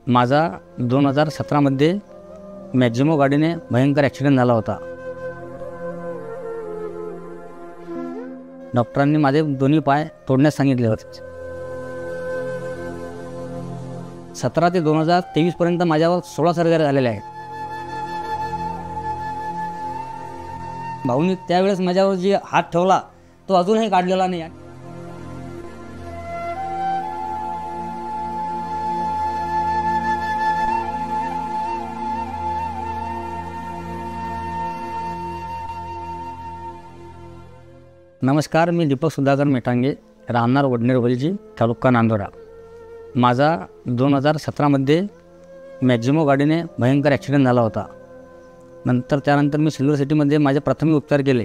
माझा 2017 मध्ये मॅक्झिमो गाडीने भयंकर ॲक्सिडेंट झाला होता। डॉक्टरांनी माझे दोन्ही पाय तोडण्यास सांगितले होते। 17 ते 2023 पर्यंत माझ्यावर 16 सर्जरी झालेल्या आहेत। भाऊनी त्यावेळेस माझ्यावर जी हात ठेवला तो अजूनही काढलेला नाही आहे। नमस्कार, मी दीपक सुधाकर मेटांगे, राहणार वडनेर होलजी, तालुका नांदोरा। माझा 2017 मध्ये मॅक्झिमो गाडीने भयंकर ॲक्सिडेंट झाला होता। त्यानंतर मी सिल्वर सिटीमध्ये माझे प्राथमिक उपचार केले।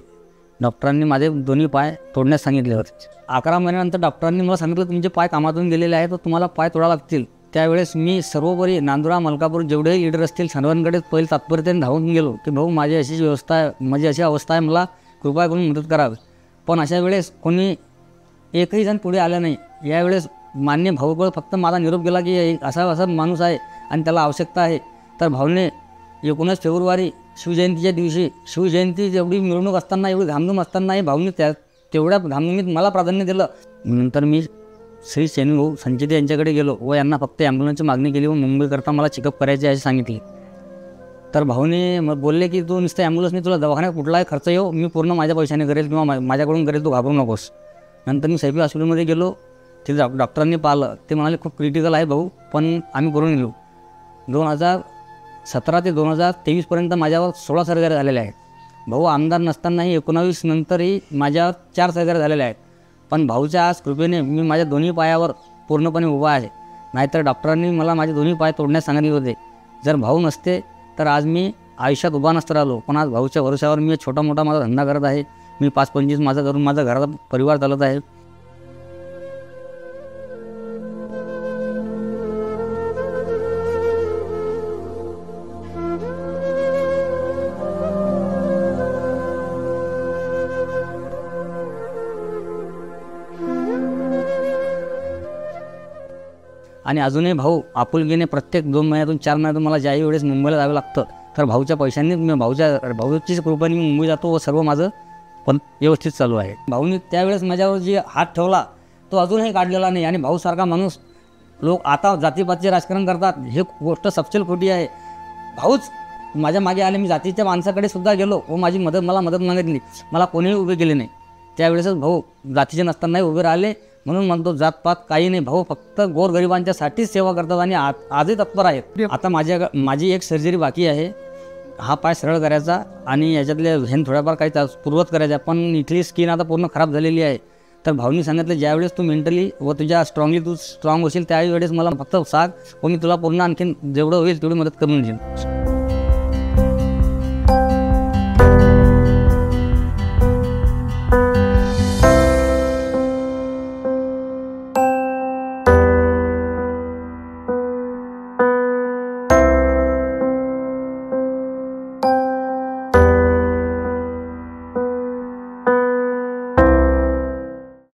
डॉक्टरांनी माझे दोन्ही पाय तोडण्यास सांगितले होते। 11 महिन्यानंतर डॉक्टरांनी मला सांगितलं तुमचे पाय कामातून गेलेले आहेत, तर तुम्हाला पाय तोडावे लागतील। त्यावेळेस मी सर्वोपरी नांदोरा, मलकापूर जेवढेही लीडर असतील सर्वांकडे पहिले तात्पर्याने धावून गेलो की भाऊ माझी अशी व्यवस्था आहे, माझी अशी अवस्था आहे, मला कृपया करून मदत करावी। पण अशा वेळेस कोणी एकही जण पुढे आलं नाही। यावेळेस मान्य भाऊकडे फक्त माझा निरोप गेला की असा माणूस आहे आणि त्याला आवश्यकता आहे। तर भाऊने 19 फेब्रुवारी शिवजयंतीच्या दिवशी, शिवजयंती जेवढी मिरवणूक असताना, एवढी धामधूम असतानाही भाऊने तेवढ्या धामधुमीत मला प्राधान्य दिलं। नंतर मी श्री भाऊ संचिते यांच्याकडे गेलो व यांना फक्त ॲम्ब्युलन्सची मागणी केली व मुंबईकरता मला चेकअप करायचे असे सांगितले। तर भाऊने मग बोलले की तू नुसतं ॲम्ब्युलन्सने तुला दवाखान्यात कुठलाही खर्च येऊ, मी पूर्ण माझ्या पैशाने करेल किंवा माझ्याकडून करेल, तू घाबरू नकोस। नंतर मी सैफी हॉस्पिटलमध्ये गेलो। तिथे डॉक्टरांनी पाहिलं, ते म्हणाले खूप क्रिटिकल आहे भाऊ, पण आम्ही करून गेलो। 2017 ते 2023 पर्यंत माझ्यावर 16 सर्जरी झालेल्या आहेत। भाऊ आमदार नसतानाही 19 नंतरही माझ्यावर 4 सर्जरी झालेल्या आहेत। पण भाऊच्या आज कृपेने मी माझ्या दोन्ही पायावर पूर्णपणे उभा आहे। नाहीतर डॉक्टरांनी मला माझे दोन्ही पाय तोडण्यास सांगितले होते। जर भाऊ नसते तर आज मी आयुष्यात उभा नसतो राहिलो। पण आज भाऊच्या भरोशावर मी छोटा मोठा माझा धंदा करत आहे। मी 5-25 माझा करून माझा घराचा परिवार चालत आहे। आणि अजूनही भाऊ आपुलकीने प्रत्येक 2 महिन्यातून 4 महिन्यातून मला ज्याही वेळेस मुंबईला जावं लागतं तर भाऊच्या पैशांनी मी भाऊचीच कृपेने मी मुंबई जातो व सर्व माझं पण व्यवस्थित चालू आहे। भाऊनी त्यावेळेस माझ्यावर जी हात ठेवला तो अजूनही काढलेला नाही। आणि भाऊसारखा माणूस, लोक आता जातीपातीचे राजकारण करतात, हे गोष्ट सपशेल खोटी आहे। भाऊच माझ्या मागे आले। मी जातीच्या माणसाकडे सुद्धा गेलो व मला मदत मागितली, मला कोणीही उभे केले नाही। त्यावेळेसच भाऊ जातीचे नसतानाही उभे राहिले। म्हणून म्हणतो जातपात काही नाही, भाऊ फक्त गोरगरिबांच्यासाठीच सेवा करतात आणि आजही तत्पर आहेत। आता माझी एक सर्जरी बाकी आहे, हा पाय सरळ करायचा आणि याच्यातले थोड्याफार काही पूर्वत करायचा। पण इथली स्किन आता पूर्ण खराब झालेली आहे। तर भाऊनी सांगितलं ज्यावेळेस तू मेंटली व तुझ्या स्ट्रॉंग होशील त्यावेळेस मला फक्त सांग व मी तुला पूर्ण आणखीन जेवढं होईल तेवढी मदत करून देईन।